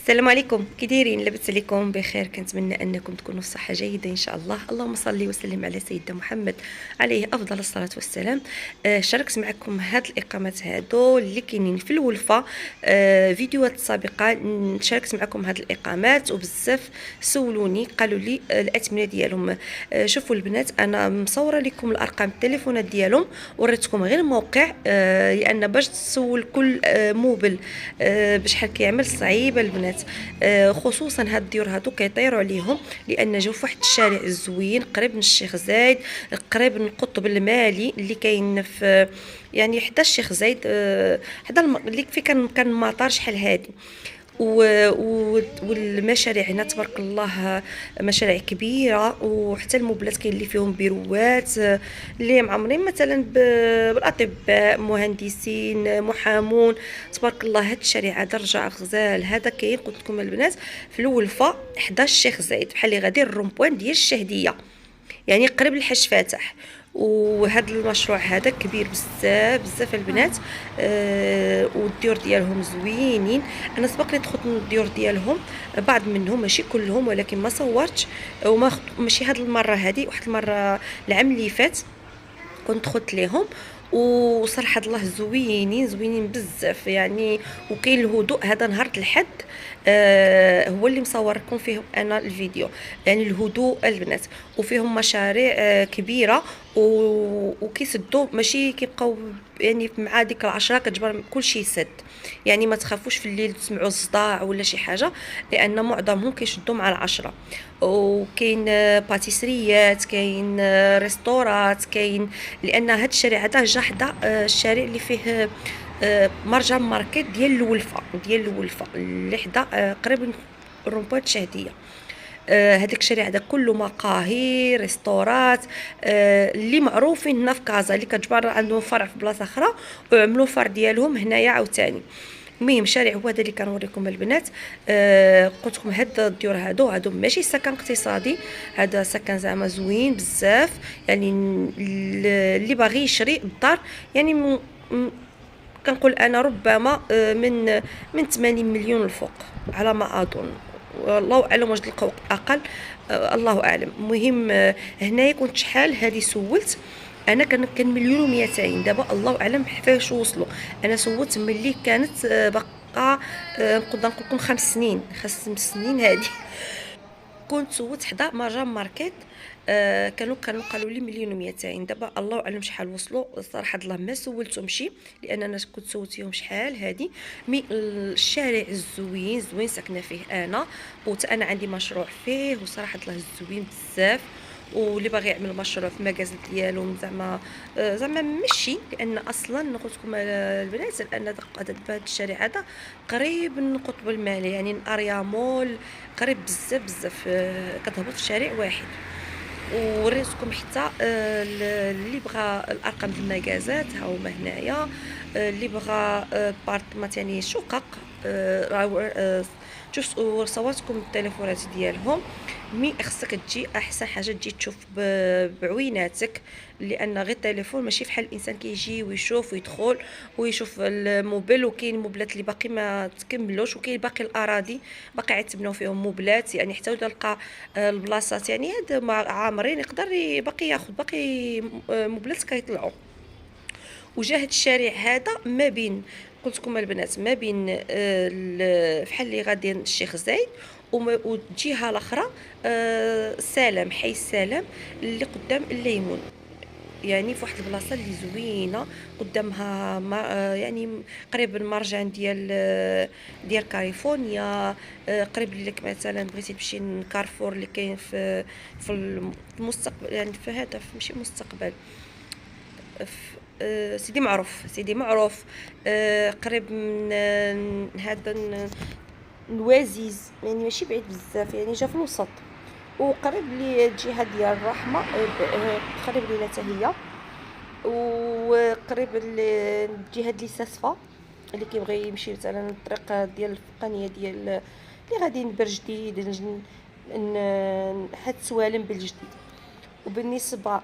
السلام عليكم، كي دايرين؟ لاباس عليكم بخير؟ كنتمنى انكم تكونوا في صحه جيده ان شاء الله. اللهم صل وسلم على سيدنا محمد عليه افضل الصلاه والسلام. شاركت معكم هاد الاقامات هادو اللي كاينين في الولفه. فيديوهات سابقه شاركت معكم هاد الاقامات وبزاف سولوني قالوا لي الاثمنه ديالهم. شوفوا البنات، انا مصوره لكم الارقام التليفونات ديالهم، وريتكم غير الموقع لان باش تسول كل موبل بشحال كيعمل صعيبه البنات. خصوصا هاد الديور هادو كيطيروا عليهم لان جاو فواحد الشارع زوين قريب من الشيخ زايد، قريب من القطب المالي اللي كاين في يعني حدا الشيخ زايد، حدا اللي فيه كان مطار شحال هادي. والمشاريع هنا تبارك الله مشاريع كبيره، وحتى المبلات كاين اللي فيهم بيروات اللي معمرين مثلا بالاطباء، مهندسين، محامون. تبارك الله هاد الشارع هذا رجع غزال هذا كاين قلت لكم البنات في الولفه حدا الشيخ زايد، بحال اللي غادي الرومبوان ديال الشهديه، يعني قريب للحج فاتح. وهذا المشروع هذا كبير بزاف بزاف البنات. والديور ديالهم زوينين. انا سبق لي دخلت من الديور ديالهم، بعض منهم ماشي كلهم ولكن ما صورتش، ماشي هاد المره هذه، واحد المره العام اللي فات كنت دخلت ليهم. وصراحه الله زوينين زوينين بزاف يعني. وكاين الهدوء هذا نهار الحد، هو اللي مصوركم فيهم انا الفيديو، يعني الهدوء البنات. وفيهم مشاريع كبيره وكيسدوا، ماشي كيبقاو يعني مع ديك العشرة كتجبر كلشي يسد. يعني ما تخافوش في الليل تسمعوا الصداع ولا شي حاجه، لان معظمهم كيشدوا مع العشرة. وكاين باتيسريات، كاين ريستورات، كاين لان هاد الشارع هذا جا حدا الشارع اللي فيه مرجان ماركت ديال الولفه اللي حدا قريب من رومبوان الشهديه. هذاك الشارع هذا كله مقاهي ريستورات، اللي معروفين هنا في كازا، اللي كتجبر عندهم فرع في بلاصه اخرى وعملوا فرع ديالهم هنايا عاوتاني. المهم شارع هو هذا اللي كنوريكم البنات. قلت لكم هاد الديور هادو ماشي سكن اقتصادي، هذا سكن زعما زوين بزاف. يعني اللي باغي يشري الدار يعني كنقول انا ربما من 80 مليون الفوق على ما اظن، والله اعلم واش تلقاو اقل، الله اعلم. المهم هنايا كنت شحال هذه سولت انا، كان مليون و200. دابا الله اعلم فاش وصلوا. انا سولت ملي كانت باقا نقدر نقول لكم 5 سنين 5 سنين هذه كنت سوت حدا مرجان ماركت. كانوا قالوا لي مليون و200. دابا الله اعلم شحال وصلوا الصراحه، الله ما سولتهمشي لان انا كنت سولتيهم شحال هادي. مي الشارع الزوين زوين ساكنه فيه انا، انا عندي مشروع فيه، وصراحه الله زوين بزاف. واللي باغي يعمل مشروع في المكازل ديالو زعما ماشي، لان اصلا قلت لكم البنات لان هذا الشارع هذا قريب من القطب المالي، يعني اريا مول قريب بزاف بزاف. كتهبط في شارع واحد. وريتكم حتى اللي بغى الارقام ديال المكازات ها هما هنايا. اللي بغى بارتمات يعني شقق، شوف صورتكم التليفونات ديالهم. مي خصك تجي احسن حاجه تجي تشوف بعويناتك، لان غير التليفون ماشي فحال الانسان كيجي ويشوف ويدخل ويشوف الموبل. وكاين موبلات اللي باقي ما تكملوش، وكاين باقي الاراضي باقي عيتبناو فيهم موبلات، يعني حتى تلقى البلاصات يعني هاد عامرين يقدر باقي ياخذ باقي موبلات كيطلعوا. وجا هاد الشارع هذا ما بين، قلت لكم البنات، ما بين فحال اللي غادي الشيخ زايد والجهه الاخرى سلام، حي السلام اللي قدام الليمون. يعني في واحد البلاصه اللي زوينه قدامها يعني قريب من المرجان ديال كاليفورنيا. قريب لك مثلا بغيتي تمشي لكارفور اللي كاين في المستقبل، يعني في هذا ماشي مستقبل، سيدي معروف. قريب من هذا الوازيز، يعني ماشي بعيد بزاف، يعني جا في الوسط. وقريب لي الجهه ديال الرحمه، قريب لينا حتى هي. وقريب الجهه ديال ساسفا اللي كيبغي يمشي مثلا الطريق ديال الفقانيه ديال اللي غادي نبر جديد حد سوالم بالجديد. وبالنسبه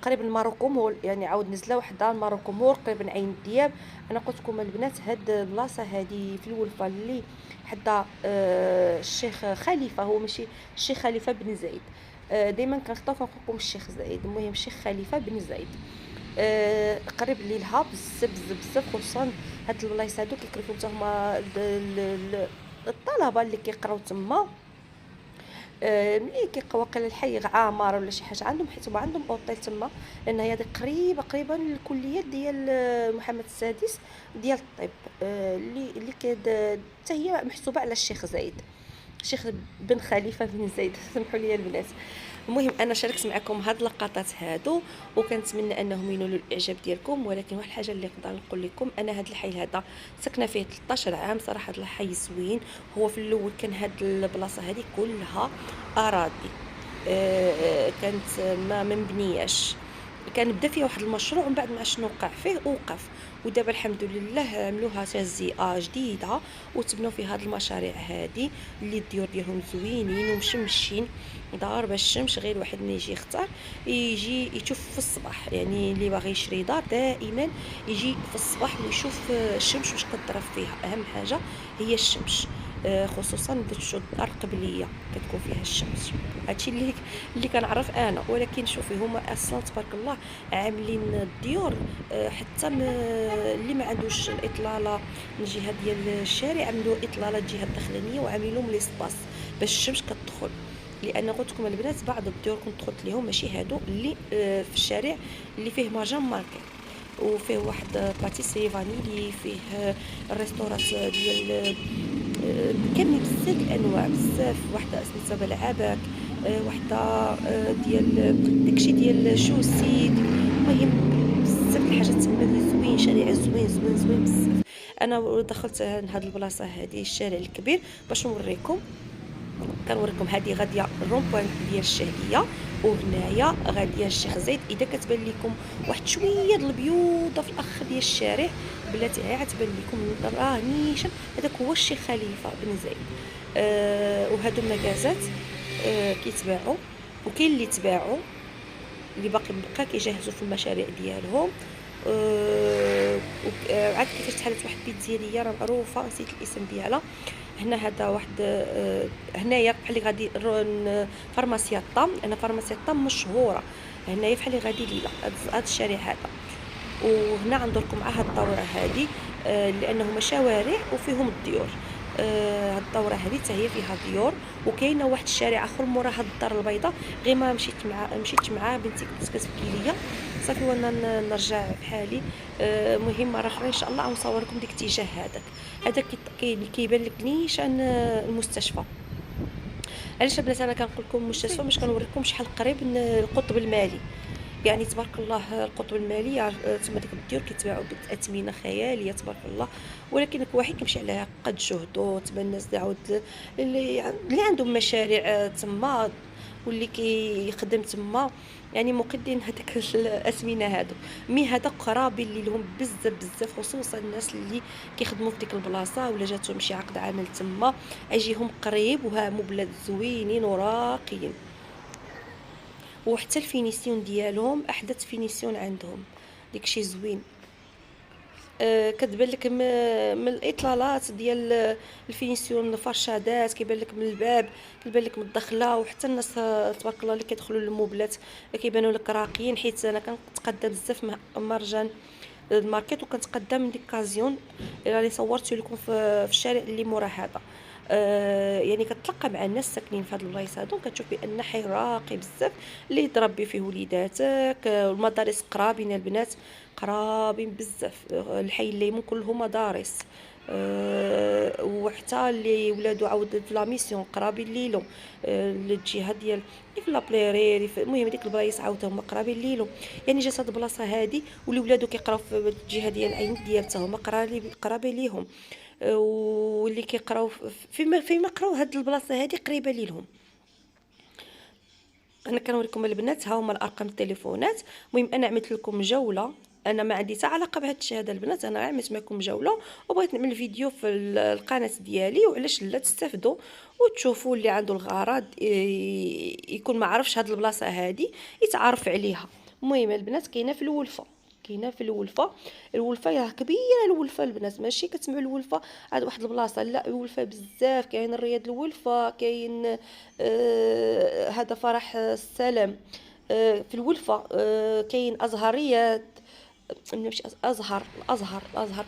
قريب لماروكو مول، يعني عاود نزله وحده ماروكو مول قريب من عين الدياب. انا قلت لكم البنات هاد البلاصه هادي في الولفه اللي حدا الشيخ خليفه، هو ماشي الشيخ خليفه بن زايد. دائما كنخطاو كنقول لكم الشيخ زايد، المهم الشيخ خليفه بن زايد. قريب ليها بزاف بزاف بزاف، خصوصا هاد البلايص هادو كيكرفوا حتى هما الطلبه اللي كيقراو تما. ملي كيبقى واقيلا الحي عامر ولا شي حاجه عندهم، حيت هما عندهم اوطيل تما، لان هي قريبه قريبه للكليه ديال محمد السادس ديال الطب. اللي حتى هي محسوبه على الشيخ زايد، الشيخ بن خليفه بن زايد سمحوا لي البنات. المهم انا شاركت معكم هاد اللقطات هادو، وكنتمنى انهم ينولوا الاعجاب ديالكم. ولكن واحد الحاجه اللي نقدر نقول لكم، انا هاد الحي هذا ساكنه فيه 13 عام صراحه. هاد الحي زوين. هو في الاول كان هاد البلاصه هذه كلها اراضي، كانت ما مبنياش. كان بدا فيها واحد المشروع ومن بعد ما شنو وقع فيه اوقف. ودابا الحمد لله عملوها تجزئه جديده وتبنوا في هاد المشاريع هادي اللي الديور ديالهم زوينين ومشمشين. دار باش الشمس غير واحد ما يجي يختار يجي يشوف في الصباح، يعني اللي باغي يشري دار دائما يجي في الصباح ويشوف الشمس واش كضرب فيها. اهم حاجه هي الشمس، خصوصا باش الدار القبليه كتكون فيها الشمس. هادشي اللي كنعرف انا. ولكن شوفي هما اصلا تبارك الله عاملين الديور، حتى اللي ما عندوش الاطلاله من الجهه ديال الشارع عملوا اطلاله الجهه الداخليه وعاملين لهم ليسباس باش الشمس كتدخل. لان قلت لكم البنات بعض الديور كنت دخلت لهم ماشي هادو اللي في الشارع اللي فيه ماجان ماركت، وفيه واحد باتيسري فانيلي، فيه الريستورات ديال كاملين بزاف الانواع، بزاف وحده سميتها بلعابك، وحده ديال داكشي ديال شوسيك. المهم بزاف الحاجات تما اللي زوين، شارع زوين زوين زوين بزاف. انا دخلت لهاد البلاصه هذه الشارع الكبير باش نوريكم. كنوريكم هذه غاديه الرومبوان ديال الشهديه، وهنايا غاديه الشيخ زايد. اذا كتبان لكم واحد شويه د البيوضه في الاخر ديال الشارع بلاتي غتبان لكم راه نيشان هذاك هو الشيخ خليفه بن زايد. وهادو المكازات كيتباعوا، وكاين اللي تباعوا اللي بقى كيجهزوا في المشاريع ديالهم. عاد كيفاش تحلت واحد بيتزيريه راه معروفه نسيت الاسم ديالها هنا. هذا واحد هنايا بحال اللي غادي فارماسيا طام، انا فارماسيا طام مشهوره هنايا بحال اللي غادي ليله هذا الشارع هذا. وهنا غندوركم مع هاد الدوره هذه، لانه شوارع وفيهم الديور. هاد الدوره هذه حتى هي فيها ديور، وكاينه واحد الشارع اخر مورا هاد الدار البيضاء غير ما مشيت مع بنتي كنت كتبكي ليا صافي وانا نرجع بحالي. مهم مره اخرى ان شاء الله غنصور لكم ديك الاتجاه هذا كيبان لك نيشان المستشفى. علاش البنات انا كنقول لكم المستشفى باش كنوريكم شحال قريب من القطب المالي. يعني تبارك الله القطب المالي تما ديك الديور كيتباعوا باثمنه خياليه تبارك الله. ولكن كل واحد كيمشي على قد جهده. تما الناس اللي عاود اللي عندهم مشاريع تما واللي كيخدم تما يعني مقدين هذاك الاثمنه هادو. مي هذا قرابي اللي لهم بزاف بزاف، خصوصا الناس اللي كيخدموا في ديك البلاصه ولا جاتهم شي عقد عمل تما اجيهم قريب. وها مبلات زوينين وراقيين، وحتى الفينيسيون ديالهم احدث فينيسيون عندهم داكشي زوين. كتبان لك من الاطلالات ديال الفينيسيون الفرشادات، كيبان لك من الباب، كيبان لك من الدخله. وحتى الناس تبارك الله اللي كيدخلوا للموبلات كيبانوا لك راقيين. حيت انا كنتقدم بزاف مع مرجان الماركت وكنتقدم من ديك كازيون اللي صورت لكم في الشارع اللي مورا هذا. يعني كتلقى مع الناس ساكنين في هاد البلايص هادو، كتشوف بان حي راقي بزاف اللي تربي فيه وليداتك. المدارس قرابين البنات، قرابين بزاف. الحي الليمون كلهم مدارس. وحتى اللي ولادو عاود في لا ميسيون قرابين ليلو، الجهه ديال في لابليري. المهم ديك البلايص عاود هما قرابين ليلو. يعني جات هاد البلاصه هادي واللي ولادو كيقراو في الجهه ديال العين ديال حتى هما قرابين ليهم. واللي كيقراو فيما قراو هاد البلاصه هادي قريبه ليهم. انا كنوريكم البنات ها هما الارقام التليفونات. المهم انا عملت لكم جوله انا ما عندي حتى علاقه بهذا الشيء هذا البنات، انا غير عملت معكم جوله وبغيت نعمل فيديو في القناه ديالي، وعلاش لا تستافدوا وتشوفوا اللي عنده الغرض يكون ما عرفش هاد البلاصه هادي يتعرف عليها. المهم البنات كاينه في الولفه، كاينه في الولفه. الولفه راه كبيره، الولفه البنات ماشي كتسمعوا الولفه عاد واحد البلاصه، لا الولفه بزاف. كاين الرياض الولفه، كاين هذا فرح السلام في الولفه، كاين ازهريات، ماشي الازهر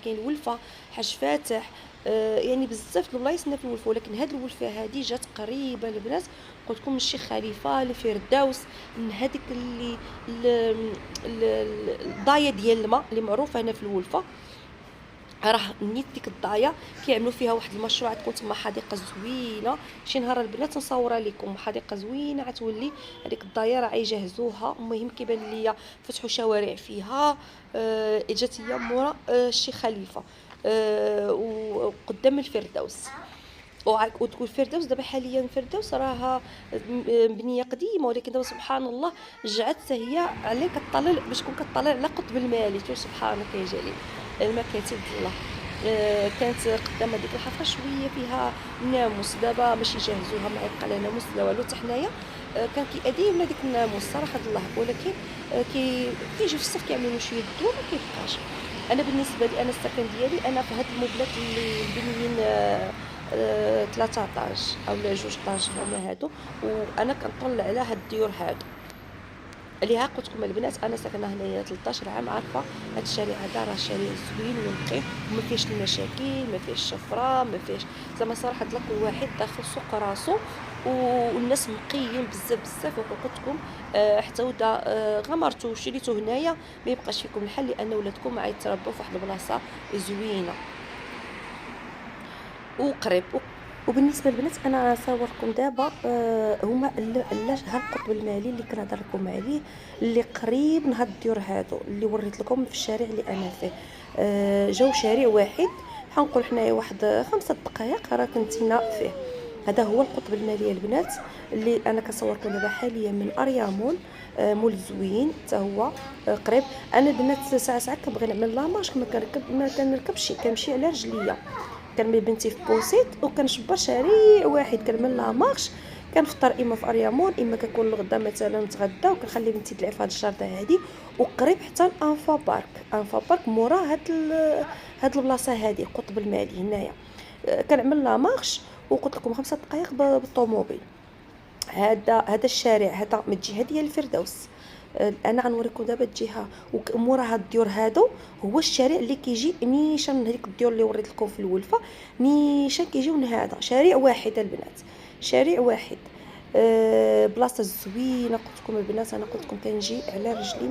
كاين الولفه، حاج فاتح، يعني بزاف د البلايص في الولفه. ولكن هاد الولفه هادي جات قريبه البنات، قلت لكم من الشيخ خليفه لفردوس، من هذيك الضايه ديال الماء اللي معروفه هنا في الولفه. راه نيت ديك الضايه كيعملوا فيها واحد المشروع، تكون تما حديقه زوينه. شي نهار البنات نصورها لكم، حديقه زوينه غتولي هذيك الضايه راه يجهزوها. المهم كيبان ليا فتحوا شوارع فيها. جات هي مورا الشيخ خليفه وقدام الفردوس. وتقول فردوس دابا حاليا فردوس راها بنيه قديمه، ولكن دابا سبحان الله رجعت حتى هي عليك كطلع باش تكون كطلع على قطب المالي. شوف سبحانك يا جليل المكاتب الله. كانت قدام هذيك الحفره شويه فيها ناموس، دابا باش يجهزوها ما يبقى لا ناموس لا والو. حتى حنايا كان كيأديونا ديك الناموس صراحه الله، ولكن كيجي في الصيف كيعملوا شويه الدواء ما كيبقاش. انا بالنسبه لي انا السكن ديالي انا في هاد المبلات اللي مبنيين 13 او لا 12 هما هادو، وانا كنطلع على هاد الديور هادو اللي ها قلت لكم البنات. انا ساكنه هنايا 13 عام، عارفه هاد الشارع هذا راه شارع زوين ونقي وما فيهش المشاكل، ما فيهش الشفره، ما فيهش زعما صراحه كل واحد داخل سوق راسو، والناس نقيين بزاف بزاف. وقلت لكم حتى ودا غمرتو وشريتو هنايا ما يبقاش فيكم الحل، لان ولادكم غيتربوا في واحد البلاصه زوينه وقريب. وبالنسبه للبنات انا صوركم دابا هما علاش ها القطب المالي اللي كنهضر لكم عليه، اللي قريب من هاد الديور هادو اللي وريت لكم في الشارع اللي انا فيه. جاو شارع واحد حنقول حنايا واحد 5 دقائق راه كنتينا فيه. هذا هو القطب المالي البنات اللي انا كنصوركم دابا حاليا من اريامون. مول زوين حتى هو قريب. انا البنات ساعه كنبغي نعمل لاماش ما كنركبش، كنمشي على رجليا. كنمي بنتي في بوسيت وكنشبر شارع واحد كنعمل لا مارش. كنفطر اما في اريامون اما كنكون الغدا مثلا نتغدى، وكنخلي بنتي تلعب في هذه الجرده هذه. وقريب حتى انفا بارك مورا هاد البلاصه هذه القطب المالي هنايا. كنعمل لا مارش وقلت لكم 5 دقائق بالطوموبيل. هذا الشارع هذا من الجهه ديال الفردوس. انا غنوريكم دابا الجهه ومورا هاد الديور هادو هو الشارع اللي كيجي نيشان من هذيك الديور اللي وريت لكم في الولفه. نيشان كيجيو من هذا شارع واحد البنات، شارع واحد. بلاصه زوينه قلت لكم البنات. انا قلت لكم كنجي على رجلي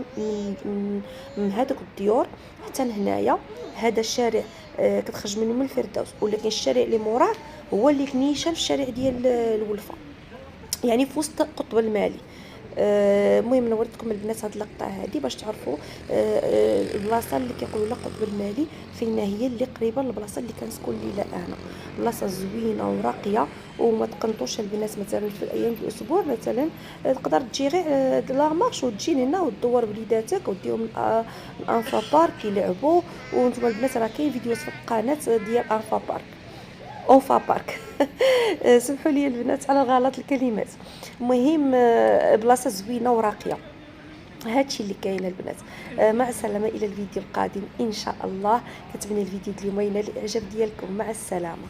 من هذوك الديور حتى لهنايا. هذا الشارع كتخرج منه من الفردوس، ولكن الشارع اللي موراه هو اللي نيشان في الشارع ديال الولفه، يعني في وسط القطب المالي. المهم نوريتكم البنات هاد اللقطه هذه باش تعرفوا البلاصه اللي كيقولوا لها قطب المالي فين هي، اللي قريبه للبلاصه اللي كنسكن ليها انا. بلاصه زوينه وراقيه وما تقنطوش البنات. مثلا في الايام ديال الاسبوع مثلا تقدر تجي غير لا مارش وتجي هنا وتدور وليداتك وديهم الانفا بارك يلعبوا. وانتم البنات راه كاين فيديوهات في القناه ديال انفا بارك اوفا بارك سمحوا لي البنات على غلط الكلمات. المهم بلاصه زوينه وراقيه. هادشي اللي كاين البنات. مع السلامه الى الفيديو القادم ان شاء الله. كتبني الفيديو اليوم ينال الاعجاب ديالكم. مع السلامه.